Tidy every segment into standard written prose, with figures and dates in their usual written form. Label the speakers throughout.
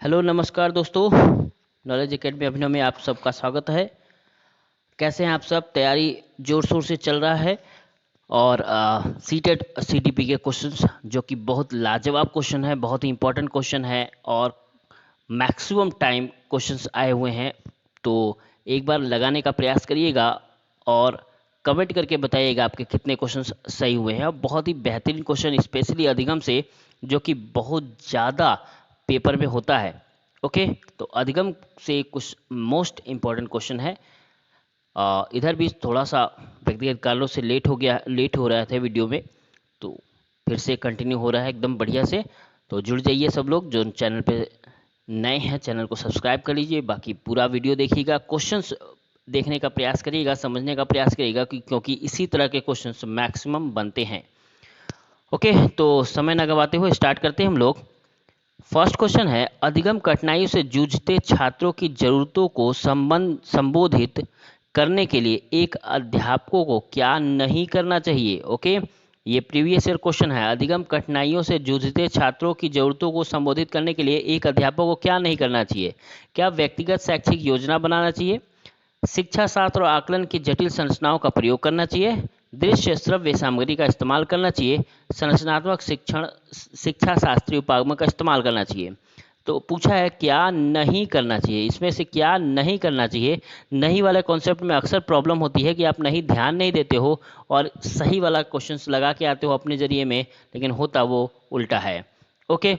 Speaker 1: Hello नमस्कार दोस्तों। Knowledge academy अभिनव में आप सबका स्वागत है। कैसे हैं आप सब? तैयारी जोर शोर से चल रहा है और सीटेट सीटीपी के क्वेश्चंस जो कि बहुत लाजवाब क्वेश्चन है, बहुत ही इंपॉर्टेंट क्वेश्चन है और मैक्सिमम टाइम क्वेश्चंस आए हुए हैं। तो एक बार लगाने का प्रयास करिएगा और कमेंट करके बताइएगा आपके कितने क्वेश्चंस सही हुए हैं। और बहुत ही बेहतरीन क्वेश्चन स्पेशली अधिगम से, जो कि बहुत ज़्यादा पेपर में होता है। ओके, तो अधिगम से कुछ मोस्ट इम्पॉर्टेंट क्वेश्चन है। इधर भी थोड़ा सा व्यक्तिगत कारणों से लेट हो रहा था वीडियो में, तो फिर से कंटिन्यू हो रहा है एकदम बढ़िया से। तो जुड़ जाइए सब लोग जो चैनल पे नए हैं, चैनल को सब्सक्राइब कर लीजिए। बाकी पूरा वीडियो देखिएगा, क्वेश्चंस देखने का प्रयास करिएगा, समझने का प्रयास करिएगा क्योंकि इसी तरह के क्वेश्चंस मैक्सिमम बनते हैं। ओके, तो समय न गवाते हुए स्टार्ट करते हैं हम लोग। फर्स्ट क्वेश्चन है, अधिगम कठिनाइयों से जूझते छात्रों की जरूरतों को संबोधित करने के लिए एक अध्यापकों को क्या नहीं करना चाहिए? ओके, ये प्रीवियस ईयर क्वेश्चन है। अधिगम कठिनाइयों से जूझते छात्रों की जरूरतों को संबोधित करने के लिए एक अध्यापक को क्या नहीं करना चाहिए? क्या व्यक्तिगत शैक्षिक योजना बनाना चाहिए? शिक्षा शास्त्र और आकलन की जटिल संरचनाओं का प्रयोग करना चाहिए? दृश्य श्रव्य सामग्री का इस्तेमाल करना चाहिए? संरचनात्मक शिक्षा शास्त्रीय उपागम का इस्तेमाल करना चाहिए? तो पूछा है क्या नहीं करना चाहिए, इसमें से क्या नहीं करना चाहिए। नहीं वाले कॉन्सेप्ट में अक्सर प्रॉब्लम होती है कि आप नहीं ध्यान नहीं देते हो और सही वाला क्वेश्चंस लगा के आते हो अपने जरिए में, लेकिन होता वो उल्टा है। ओके,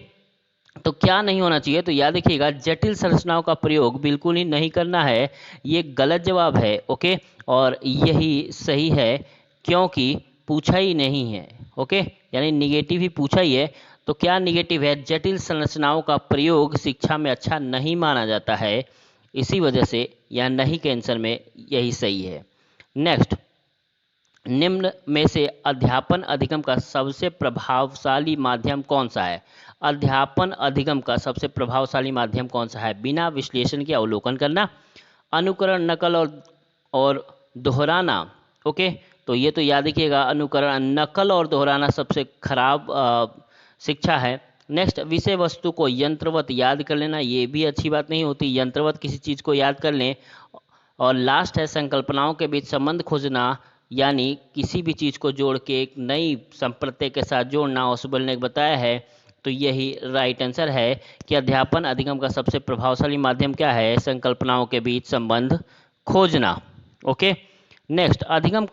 Speaker 1: तो क्या नहीं होना चाहिए? तो याद रखिएगा, जटिल संरचनाओं का प्रयोग बिल्कुल ही नहीं करना है। ये गलत जवाब है। ओके, और यही सही है क्योंकि पूछा ही नहीं है। ओके, यानी निगेटिव ही पूछा ही है। तो क्या निगेटिव है? जटिल संरचनाओं का प्रयोग शिक्षा में अच्छा नहीं माना जाता है, इसी वजह से या नहीं के आंसर में यही सही है। नेक्स्ट, निम्न में से अध्यापन अधिगम का सबसे प्रभावशाली माध्यम कौन सा है? अध्यापन अधिगम का सबसे प्रभावशाली माध्यम कौन सा है? बिना विश्लेषण के अवलोकन करना, अनुकरण, नकल और दोहराना। ओके, तो ये तो याद रखिएगा, अनुकरण, नकल और दोहराना सबसे खराब शिक्षा है। नेक्स्ट, विषय वस्तु को यंत्रवत याद कर लेना, ये भी अच्छी बात नहीं होती, यंत्रवत किसी चीज़ को याद कर लें। और लास्ट है, संकल्पनाओं के बीच संबंध खोजना, यानी किसी भी चीज़ को जोड़ के एक नई संप्रत्यय के साथ जोड़ना, उसबल ने बताया है। तो यही राइट आंसर है कि अध्यापन अधिगम का सबसे प्रभावशाली माध्यम क्या है? संकल्पनाओं के बीच संबंध खोजना। ओके, नेक्स्ट, अधिगम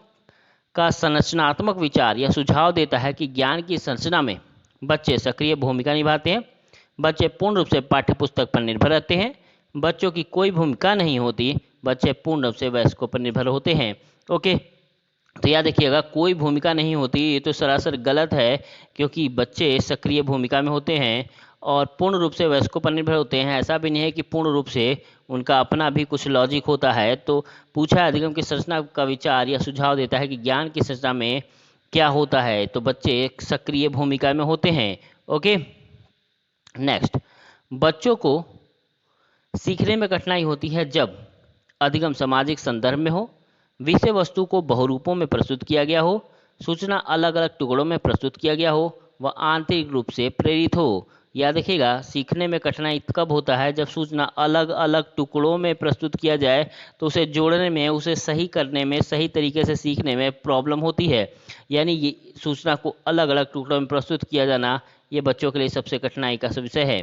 Speaker 1: का संरचनात्मक विचार यह सुझाव देता है कि ज्ञान की संरचना में बच्चे सक्रिय भूमिका निभाते हैं, बच्चे पूर्ण रूप से पाठ्यपुस्तक पर निर्भर रहते हैं, बच्चों की कोई भूमिका नहीं होती, बच्चे पूर्ण रूप से वयस्कों पर निर्भर होते हैं। ओके, तो याद रखिएगा, कोई भूमिका नहीं होती, ये तो सरासर गलत है क्योंकि बच्चे सक्रिय भूमिका में होते हैं और पूर्ण रूप से वयस्कों पर निर्भर होते हैं। ऐसा भी नहीं है कि पूर्ण रूप से, उनका अपना भी कुछ लॉजिक होता है। तो पूछा है अधिगम की संरचना का विचार या सुझाव देता है कि ज्ञान की संरचना में क्या होता है, तो बच्चे एक सक्रिय भूमिका में होते हैं। ओके, नेक्स्ट, बच्चों को सीखने में कठिनाई होती है जब अधिगम सामाजिक संदर्भ में हो, विषय वस्तु को बहुरूपों में प्रस्तुत किया गया हो, सूचना अलग अलग टुकड़ों में प्रस्तुत किया गया हो, व आंतरिक रूप से प्रेरित हो। याद रखिएगा, सीखने में कठिनाई कब होता है? जब सूचना अलग अलग टुकड़ों में प्रस्तुत किया जाए तो उसे जोड़ने में, उसे सही करने में, सही तरीके से सीखने में प्रॉब्लम होती है। यानी ये सूचना को अलग अलग टुकड़ों में प्रस्तुत किया जाना, ये बच्चों के लिए सबसे कठिनाई का विषय है।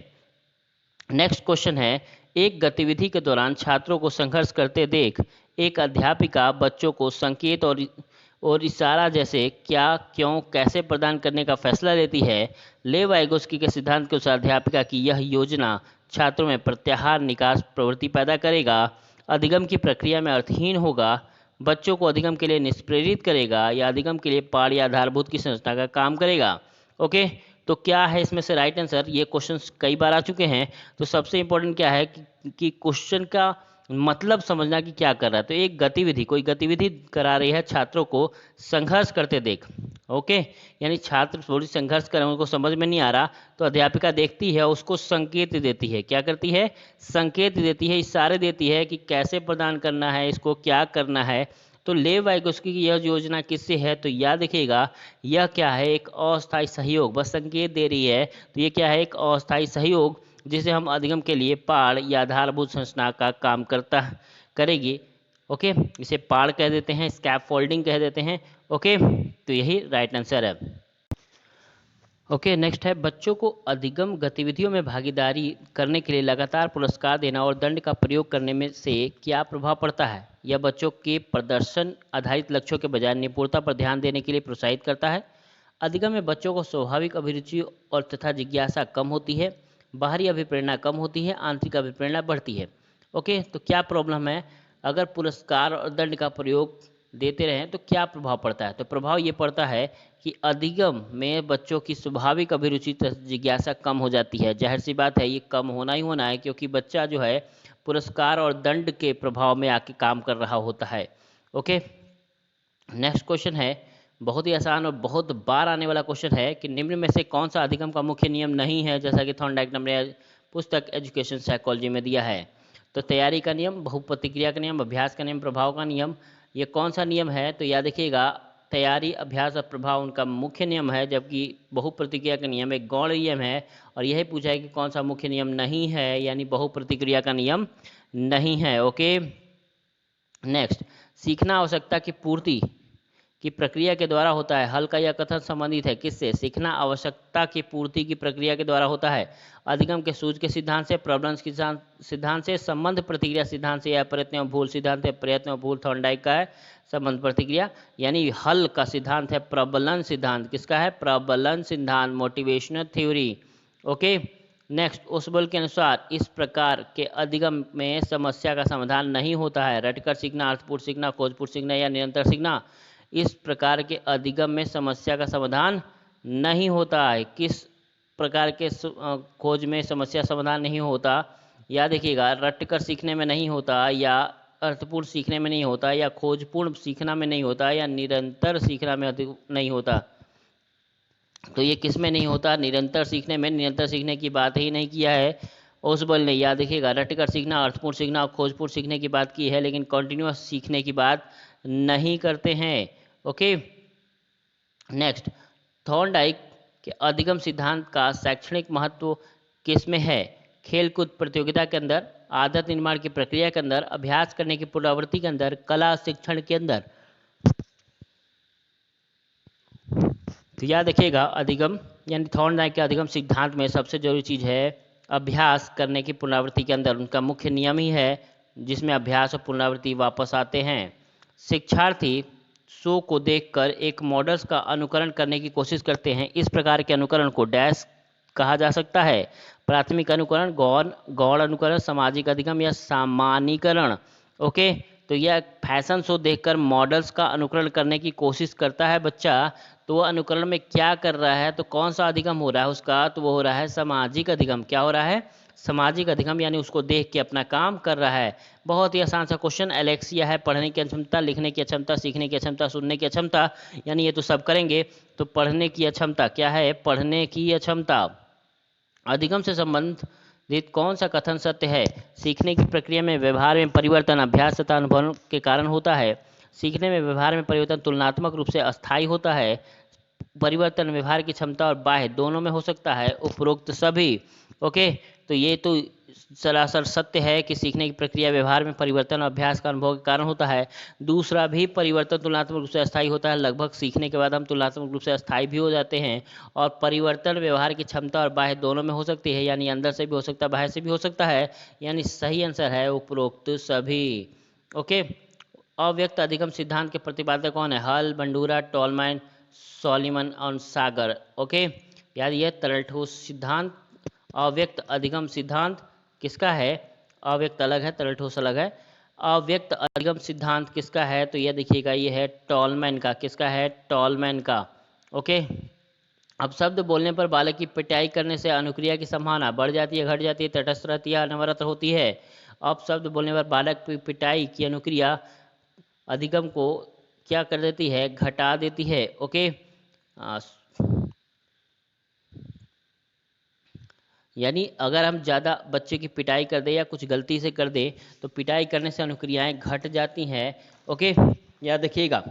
Speaker 1: नेक्स्ट क्वेश्चन है, एक गतिविधि के दौरान छात्रों को संघर्ष करते देख एक अध्यापिका बच्चों को संकेत और इशारा जैसे क्या, क्यों, कैसे प्रदान करने का फैसला लेती है? लेव वाइगोस्की के सिद्धांत के अनुसार अध्यापिका की यह योजना छात्रों में प्रत्याहार निकास प्रवृत्ति पैदा करेगा, अधिगम की प्रक्रिया में अर्थहीन होगा, बच्चों को अधिगम के लिए निष्प्रेरित करेगा, या अधिगम के लिए पाठ या आधारभूत की संरचना का काम करेगा। ओके, तो क्या है इसमें से राइट आंसर? ये क्वेश्चंस कई बार आ चुके हैं। तो सबसे इंपॉर्टेंट क्या है कि क्वेश्चन का मतलब समझना कि क्या कर रहा है। तो एक गतिविधि, कोई गतिविधि करा रही है छात्रों को संघर्ष करते देख। ओके, यानी छात्र थोड़ी संघर्ष कर रहे हैं, उनको समझ में नहीं आ रहा, तो अध्यापिका देखती है, उसको संकेत देती है। क्या करती है? संकेत देती है, इशारे देती है कि कैसे प्रदान करना है, इसको क्या करना है। तो लेव वाइगोस्की की यह योजना किससे है? तो याद रखिएगा, यह क्या है? एक अस्थायी सहयोग, बस संकेत दे रही है। तो ये क्या है? एक अस्थायी सहयोग जिसे हम अधिगम के लिए पाड़ या आधारभूत संरचना का काम करेगी। ओके, इसे पाड़ कह देते हैं, स्कैफोल्डिंग कह देते हैं। ओके, तो यही राइट आंसर है। ओके, नेक्स्ट है, बच्चों को अधिगम गतिविधियों में भागीदारी करने के लिए लगातार पुरस्कार देना और दंड का प्रयोग करने में से क्या प्रभाव पड़ता है? यह बच्चों के प्रदर्शन आधारित लक्ष्यों के बजाय निपुणता पर ध्यान देने के लिए प्रोत्साहित करता है। अधिगम में बच्चों को स्वाभाविक अभिरुचि और तथा जिज्ञासा कम होती है, बाहरी अभिप्रेरणा कम होती है, आंतरिक अभिप्रेरणा बढ़ती है। ओके, तो क्या प्रॉब्लम है? अगर पुरस्कार और दंड का प्रयोग देते रहें तो क्या प्रभाव पड़ता है? तो प्रभाव ये पड़ता है कि अधिगम में बच्चों की स्वाभाविक अभिरुचि तथा जिज्ञासा कम हो जाती है। जाहिर सी बात है, ये कम होना ही होना है, क्योंकि बच्चा जो है पुरस्कार और दंड के प्रभाव में आके काम कर रहा होता है। ओके, नेक्स्ट क्वेश्चन है, बहुत ही आसान और बहुत बार आने वाला क्वेश्चन है कि निम्न में से कौन सा अधिगम का मुख्य नियम नहीं है, जैसा कि थॉर्नडाइक ने पुस्तक एजुकेशन साइकोलॉजी में दिया है। तो तैयारी का नियम, बहुप्रतिक्रिया का नियम, अभ्यास का नियम, प्रभाव का नियम, ये कौन सा नियम है? तो याद रखिएगा, तैयारी, अभ्यास और प्रभाव उनका मुख्य नियम है, जबकि बहुप्रतिक्रिया का नियम एक गौण नियम है। और यही पूछा है कि कौन सा मुख्य नियम नहीं है, यानी बहुप्रतिक्रिया का नियम नहीं है। ओके, नेक्स्ट, सीखना आवश्यकता की पूर्ति की प्रक्रिया के द्वारा होता है। हल का यह कथन संबंधित है किससे? सीखना आवश्यकता की पूर्ति की प्रक्रिया के द्वारा होता है। अधिगम के सूझ के सिद्धांत से, प्रबलन सिद्धांत से, संबंध प्रतिक्रिया सिद्धांत से, या प्रयत्न और भूल सिद्धांत है। प्रयत्न और भूल थॉर्नडाइक का है, संबंध प्रतिक्रिया यानी हल का सिद्धांत है प्रबलन सिद्धांत। किसका है? प्रबलन सिद्धांत, मोटिवेशनल थ्योरी। ओके, नेक्स्ट, ओसबोल के अनुसार इस प्रकार के अधिगम में समस्या का समाधान नहीं होता है। रटकर सीखना, अर्थपूर्ण सीखना, खोजपूर्ण सीखना या निरंतर सीखना, इस प्रकार के अधिगम में समस्या का समाधान नहीं होता है। किस प्रकार के खोज में समस्या समाधान नहीं होता? याद रखिएगा, रटकर सीखने में नहीं होता, या अर्थपूर्ण सीखने में नहीं होता, या खोजपूर्ण सीखना में नहीं होता, या निरंतर सीखना में नहीं होता। तो ये किस में नहीं होता? निरंतर सीखने में। निरंतर सीखने की बात ही नहीं किया है ओसबोल ने। याद रखिएगा, रटकर सीखना, अर्थपूर्ण सीखना और खोजपूर्ण सीखने की बात की है, लेकिन कॉन्टिन्यूअस सीखने की बात नहीं करते हैं। ओके, नेक्स्ट, थॉर्नडाइक के अधिगम सिद्धांत का शैक्षणिक महत्व किस में है? खेलकूद प्रतियोगिता के अंदर, आदत निर्माण की प्रक्रिया के अंदर, अभ्यास करने की पुनरावृत्ति के अंदर, कला शिक्षण के अंदर। तो याद रखिएगा, अधिगम यानी थॉर्नडाइक के अधिगम सिद्धांत में सबसे जरूरी चीज है अभ्यास करने की पुनरावृत्ति के अंदर। उनका मुख्य नियम ही है जिसमें अभ्यास और पुनरावृत्ति वापस आते हैं। शिक्षार्थी शो को देखकर एक मॉडल्स का अनुकरण करने की कोशिश करते हैं। इस प्रकार के अनुकरण को डैश कहा जा सकता है? प्राथमिक अनुकरण, गौण अनुकरण, सामाजिक अधिगम या सामान्यीकरण। ओके, तो यह फैशन शो देखकर मॉडल्स का अनुकरण करने की कोशिश करता है बच्चा, तो वह अनुकरण में क्या कर रहा है? तो कौन सा अधिगम हो रहा है उसका? तो वो हो रहा है सामाजिक अधिगम। क्या हो रहा है? सामाजिक अधिगम, यानी उसको देख के अपना काम कर रहा है। बहुत ही आसान सा क्वेश्चन। एलेक्सिया है पढ़ने की अक्षमता, लिखने की अक्षमता, सीखने की अक्षमता, सुनने की अक्षमता, यानी ये तो सब करेंगे। तो पढ़ने की अक्षमता क्या है? पढ़ने की अक्षमता। अधिगम से संबंधित कौन सा कथन सत्य है? सीखने की प्रक्रिया में व्यवहार में परिवर्तन अभ्यास तथा अनुभव के कारण होता है। सीखने में व्यवहार में परिवर्तन तुलनात्मक रूप से अस्थायी होता है। परिवर्तन व्यवहार की क्षमता और बाह्य दोनों में हो सकता है। उपरोक्त सभी। ओके, तो ये तो सरासर सत्य है कि सीखने की प्रक्रिया व्यवहार में परिवर्तन और अभ्यास का अनुभव के कारण होता है। दूसरा भी, परिवर्तन तुलनात्मक रूप से अस्थायी होता है। लगभग सीखने के बाद हम तुलनात्मक रूप से अस्थायी भी हो जाते हैं। और परिवर्तन व्यवहार की क्षमता और बाह्य दोनों में हो सकती है, यानी अंदर से भी हो सकता है, बाहर से भी हो सकता है। यानी सही आंसर है उपरोक्त सभी। ओके, अव्यक्त अधिगम सिद्धांत के प्रतिपादक कौन है? हल, बंडूरा, टॉलमैन, सॉलिमन और सागर। ओके, यार ये तरल ठोस सिद्धांत, अव्यक्त अधिगम सिद्धांत किसका है? अव्यक्त अलग है, तरल ठोस अलग है। अव्यक्त अधिगम सिद्धांत किसका है? तो ये देखिएगा, ये है टॉलमैन का। किसका है? टॉलमैन का। ओके, अब शब्द बोलने पर बालक की पिटाई करने से अनुक्रिया की संभावना बढ़ जाती है, घट जाती है, तटस्थ रहती है, अनवरत होती है? अब शब्द बोलने पर बालक की पिटाई की अनुक्रिया अधिगम को क्या कर देती है? घटा देती है। ओके, यानी अगर हम ज़्यादा बच्चे की पिटाई कर दें या कुछ गलती से कर दें तो पिटाई करने से अनुक्रियाएं घट जाती हैं। ओके, याद रखिएगा।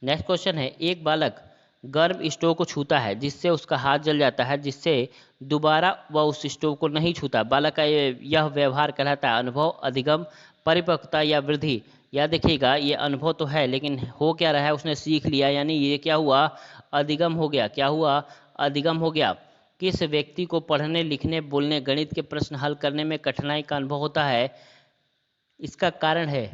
Speaker 1: नेक्स्ट क्वेश्चन है, एक बालक गर्म स्टोव को छूता है जिससे उसका हाथ जल जाता है, जिससे दोबारा वह उस स्टोव को नहीं छूता। बालक का यह व्यवहार कहलाता है अनुभव, अधिगम, परिपक्वता या वृद्धि। या देखिएगा, ये अनुभव तो है लेकिन हो क्या रहा है, उसने सीख लिया, यानी ये क्या हुआ, अधिगम हो गया। क्या हुआ, अधिगम हो गया। किस व्यक्ति को पढ़ने लिखने बोलने गणित के प्रश्न हल करने में कठिनाई का अनुभव होता है? इसका कारण है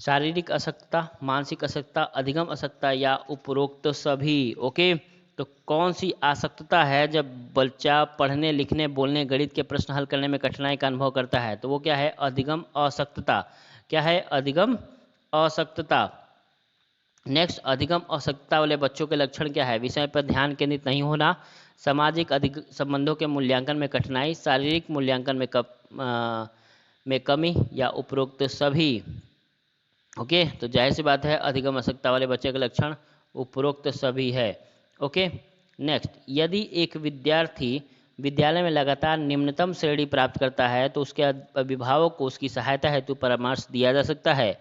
Speaker 1: शारीरिक अशक्तता, मानसिक अशक्तता, अधिगम अशक्तता या उपरोक्त सभी। ओके, तो कौन सी अशक्तता है जब बच्चा पढ़ने लिखने बोलने गणित के प्रश्न हल करने में कठिनाई का अनुभव करता है? तो वो क्या है, अधिगम अशक्तता। क्या है, अधिगम अशक्तता। नेक्स्ट, अधिगम अशक्तता वाले बच्चों के लक्षण क्या है? विषय पर ध्यान केंद्रित नहीं होना, सामाजिक अधिक संबंधों के मूल्यांकन में कठिनाई, शारीरिक मूल्यांकन में कमी या उपरोक्त सभी। ओके, तो जाहिर सी बात है अधिगम अशक्तता वाले बच्चे का लक्षण उपरोक्त सभी है। ओके, नेक्स्ट, यदि एक विद्यार्थी विद्यालय में लगातार निम्नतम श्रेणी प्राप्त करता है तो उसके अभिभावक को उसकी सहायता हेतु परामर्श दिया जा सकता है।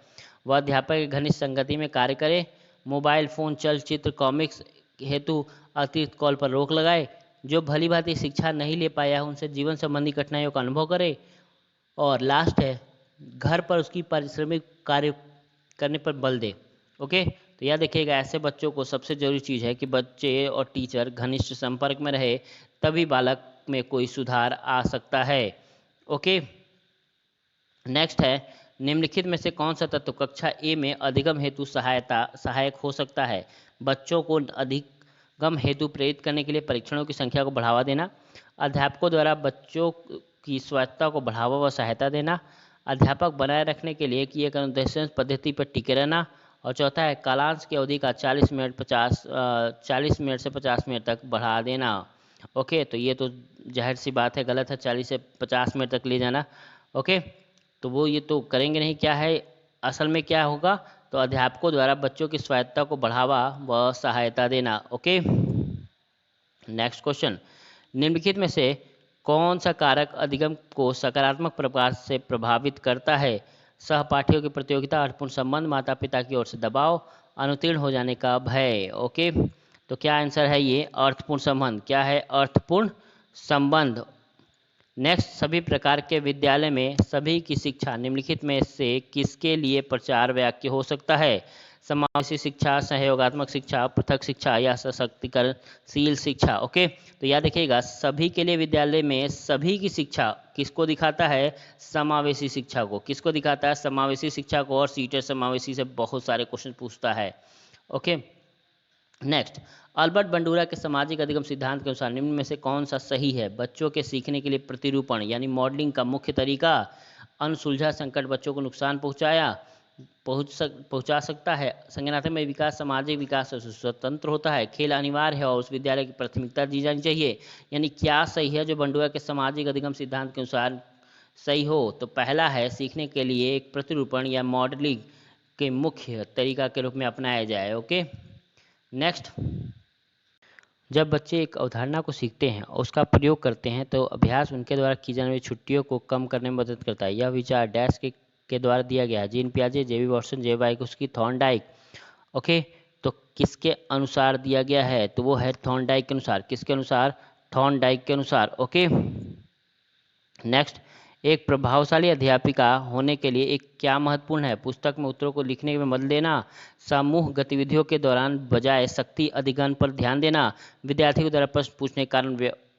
Speaker 1: वह अध्यापक की घनिष्ठ संगति में कार्य करे, मोबाइल फोन, चलचित्र, कॉमिक्स हेतु अतिरिक्त कॉल पर रोक लगाए, जो भली भांति शिक्षा नहीं ले पाया है उनसे जीवन संबंधी कठिनाइयों का अनुभव करे, और लास्ट है, घर पर उसकी पारिश्रमिक कार्य करने पर बल दे। ओके, तो यह देखिएगा, ऐसे बच्चों को सबसे जरूरी चीज़ है कि बच्चे और टीचर घनिष्ठ संपर्क में रहे, तभी बालक में कोई सुधार आ सकता है। ओके, नेक्स्ट है, निम्नलिखित में से कौन सा तत्व कक्षा ए में अधिगम हेतु सहायक हो सकता है? बच्चों को अधिगम हेतु प्रेरित करने के लिए परीक्षणों की संख्या को बढ़ावा देना, अध्यापकों द्वारा बच्चों की स्वायत्तता को बढ़ावा व सहायता देना, अध्यापक बनाए रखने के लिए कि एक अनुदेशन पद्धति पर टिके रहना, और चौथा है कालांश की अवधि का 40 मिनट से 50 मिनट तक बढ़ा देना। ओके, तो ये तो जाहिर सी बात है गलत है, 40 से 50 मिनट तक ले जाना। ओके, तो वो ये तो करेंगे नहीं। क्या है, असल में क्या होगा, तो अध्यापकों द्वारा बच्चों की स्वायत्तता को बढ़ावा व सहायता देना। ओके, नेक्स्ट क्वेश्चन, निम्नलिखित में से कौन सा कारक अधिगम को सकारात्मक प्रकार से प्रभावित करता है? सहपाठियों की प्रतियोगिता, अर्थपूर्ण संबंध, माता पिता की ओर से दबाव, अनुत्तीर्ण हो जाने का भय। ओके, तो क्या आंसर है ये, अर्थपूर्ण संबंध। क्या है, अर्थपूर्ण संबंध। नेक्स्ट, सभी प्रकार के विद्यालय में सभी की शिक्षा निम्नलिखित में से किसके लिए प्रचार वाक्य हो सकता है? समावेशी शिक्षा, सहयोगात्मक शिक्षा, पृथक शिक्षा या सशक्तिकरणशील शिक्षा। ओके, तो याद रखिएगा, सभी के लिए विद्यालय में सभी की शिक्षा किसको दिखाता है? समावेशी शिक्षा को। किसको दिखाता है? समावेशी शिक्षा को। और सीटेट समावेशी से बहुत सारे क्वेश्चन पूछता है। ओके, नेक्स्ट, अल्बर्ट बंडूरा के सामाजिक अधिगम सिद्धांत के अनुसार निम्न में से कौन सा सही है? बच्चों के सीखने के लिए प्रतिरूपण यानी मॉडलिंग का मुख्य तरीका, अनसुलझा संकट बच्चों को नुकसान पहुंचा सकता है, संज्ञानात्मक विकास सामाजिक विकास से स्वतंत्र होता है, खेल अनिवार्य है और उस विद्यालय की प्राथमिकता दी जानी चाहिए। यानी क्या सही है जो बंडूरा के सामाजिक अधिगम सिद्धांत के अनुसार सही हो? तो पहला है, सीखने के लिए एक प्रतिरूपण या मॉडलिंग के मुख्य तरीका के रूप में अपनाया जाए। ओके, नेक्स्ट, जब बच्चे एक अवधारणा को सीखते हैं और उसका प्रयोग करते हैं तो अभ्यास उनके द्वारा की जाने वाली छुट्टियों को कम करने में मदद करता है। यह विचार डैश के द्वारा दिया गया है, जीन पियाजे, जेवी वॉटसन, जे वाइकोस्की, थॉर्नडाइक। ओके, तो किसके अनुसार दिया गया है? तो वो है थॉर्नडाइक के अनुसार। किसके अनुसार? थॉर्नडाइक के अनुसार। ओके, नेक्स्ट, एक प्रभावशाली अध्यापिका होने के लिए एक क्या महत्वपूर्ण है? पुस्तक में उत्तरों को लिखने में मदद देना, समूह गतिविधियों के दौरान बजाय शक्ति अधिगम पर ध्यान देना, विद्यार्थी के द्वारा प्रश्न पूछने के कारण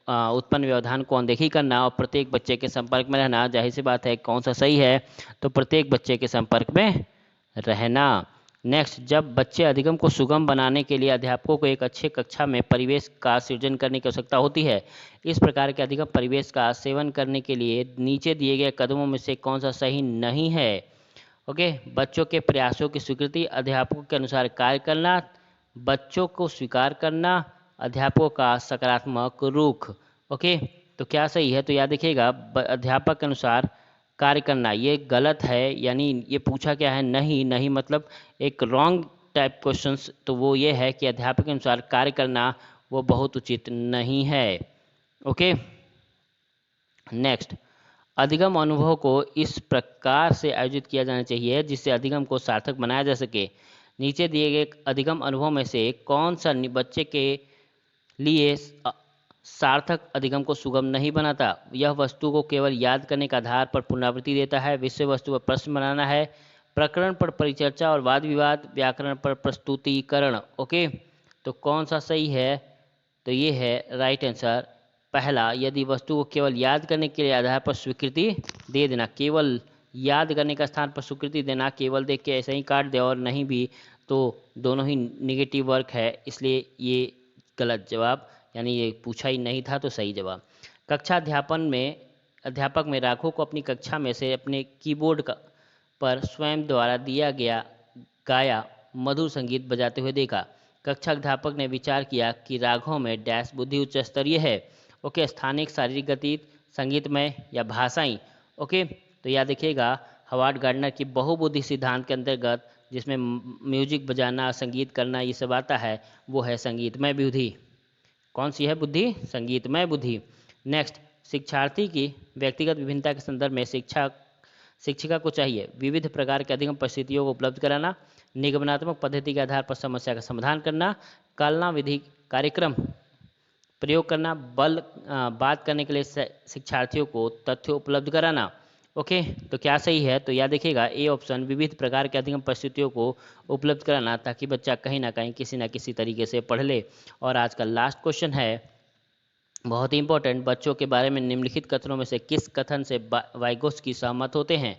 Speaker 1: उत्पन्न व्यवधान को अनदेखी करना, और प्रत्येक बच्चे के संपर्क में रहना। जाहिर सी बात है कौन सा सही है? तो प्रत्येक बच्चे के संपर्क में रहना। नेक्स्ट, जब बच्चे अधिगम को सुगम बनाने के लिए अध्यापकों को एक अच्छे कक्षा में परिवेश का सृजन करने की आवश्यकता होती है। इस प्रकार के अधिगम परिवेश का सेवन करने के लिए नीचे दिए गए कदमों में से कौन सा सही नहीं है? ओके, बच्चों के प्रयासों की स्वीकृति, अध्यापकों के अनुसार कार्य करना, बच्चों को स्वीकार करना, अध्यापकों का सकारात्मक रुख। ओके, तो क्या सही है? तो याद रखिएगा, अध्यापक के अनुसार कार्य करना ये गलत है, यानी ये पूछा क्या है? नहीं। नहीं मतलब एक रॉन्ग टाइप क्वेश्चंस, तो वो ये है कि अध्यापक के अनुसार कार्य करना वो बहुत उचित नहीं है। ओके, नेक्स्ट, अधिगम अनुभव को इस प्रकार से आयोजित किया जाना चाहिए जिससे अधिगम को सार्थक बनाया जा सके। नीचे दिए गए अधिगम अनुभव में से कौन सा बच्चे के लिए सार्थक अधिगम को सुगम नहीं बनाता? यह वस्तु को केवल याद करने के आधार पर पुनरावृत्ति देता है, विषय वस्तु पर प्रश्न बनाना है, प्रकरण पर परिचर्चा और वाद विवाद, व्याकरण पर प्रस्तुतिकरण। ओके, तो कौन सा सही है? तो ये है राइट आंसर पहला, यदि वस्तु को केवल याद करने के आधार पर स्वीकृति दे देना। केवल याद करने का स्थान पर स्वीकृति देना, केवल देख के ऐसे ही काट दे और नहीं भी, तो दोनों ही निगेटिव वर्क है, इसलिए ये गलत जवाब, यानी ये पूछा ही नहीं था, तो सही जवाब। कक्षा अध्यापक में राघव को अपनी कक्षा में से अपने कीबोर्ड पर स्वयं द्वारा दिया गया गाया मधुर संगीत बजाते हुए देखा। कक्षा अध्यापक ने विचार किया कि राघव में डैश बुद्धि उच्च स्तरीय है। ओके, स्थानिक, शारीरिक गति, संगीतमय या भाषाई। ओके, तो याद रखिएगा हॉवर्ड गार्डनर की बहुबुद्धि सिद्धांत के अंतर्गत जिसमें म्यूजिक बजाना, संगीत करना, ये सब आता है, वो है संगीतमय बुद्धि। कौन सी है बुद्धि? संगीतमय बुद्धि। नेक्स्ट, शिक्षार्थी की व्यक्तिगत विभिन्नता के संदर्भ में शिक्षिका को चाहिए विविध प्रकार के अधिगम परिस्थितियों को उपलब्ध कराना, निगमनात्मक पद्धति के आधार पर समस्या का समाधान करना, कलना विधि कार्यक्रम प्रयोग करना, बात करने के लिए शिक्षार्थियों को तथ्य उपलब्ध कराना। ओके, तो क्या सही है? तो याद देखिएगा ए ऑप्शन, विविध प्रकार के अधिगम परिस्थितियों को उपलब्ध कराना, ताकि बच्चा कहीं ना कहीं किसी ना किसी तरीके से पढ़ ले। और आज का लास्ट क्वेश्चन है बहुत ही इंपॉर्टेंट, बच्चों के बारे में निम्नलिखित कथनों में से किस कथन से वाइगोत्स्की सहमत होते हैं?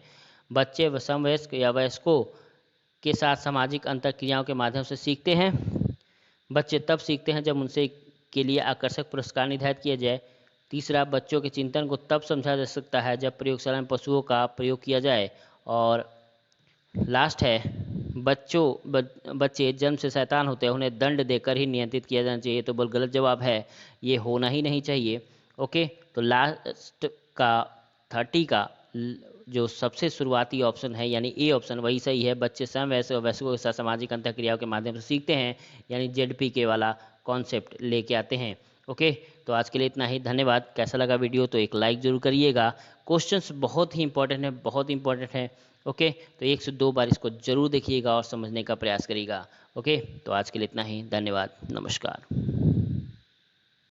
Speaker 1: बच्चे समवयस्क या वयस्कों के साथ सामाजिक अंतरक्रियाओं के माध्यम से सीखते हैं। बच्चे तब सीखते हैं जब उनसे के लिए आकर्षक पुरस्कार निर्धारित किया जाए। तीसरा, बच्चों के चिंतन को तब समझा जा सकता है जब प्रयोगशाला में पशुओं का प्रयोग किया जाए। और लास्ट है, बच्चे जन्म से शैतान होते हैं, उन्हें दंड देकर ही नियंत्रित किया जाना चाहिए। तो बोल गलत जवाब है, ये होना ही नहीं चाहिए। ओके, तो लास्ट का 30 का जो सबसे शुरुआती ऑप्शन है यानी ए ऑप्शन वही सही है। बच्चे स्वयं वयस्कों के साथ सामाजिक अंतःक्रियाओं के माध्यम से सीखते हैं, यानी ZPK वाला कॉन्सेप्ट लेके आते हैं। ओके, तो आज के लिए इतना ही, धन्यवाद। कैसा लगा वीडियो तो एक लाइक जरूर करिएगा। क्वेश्चंस बहुत ही इंपॉर्टेंट है, बहुत इंपॉर्टेंट है। ओके, तो 1 से 2 बार इसको जरूर देखिएगा और समझने का प्रयास करिएगा। ओके, तो आज के लिए इतना ही, धन्यवाद, नमस्कार।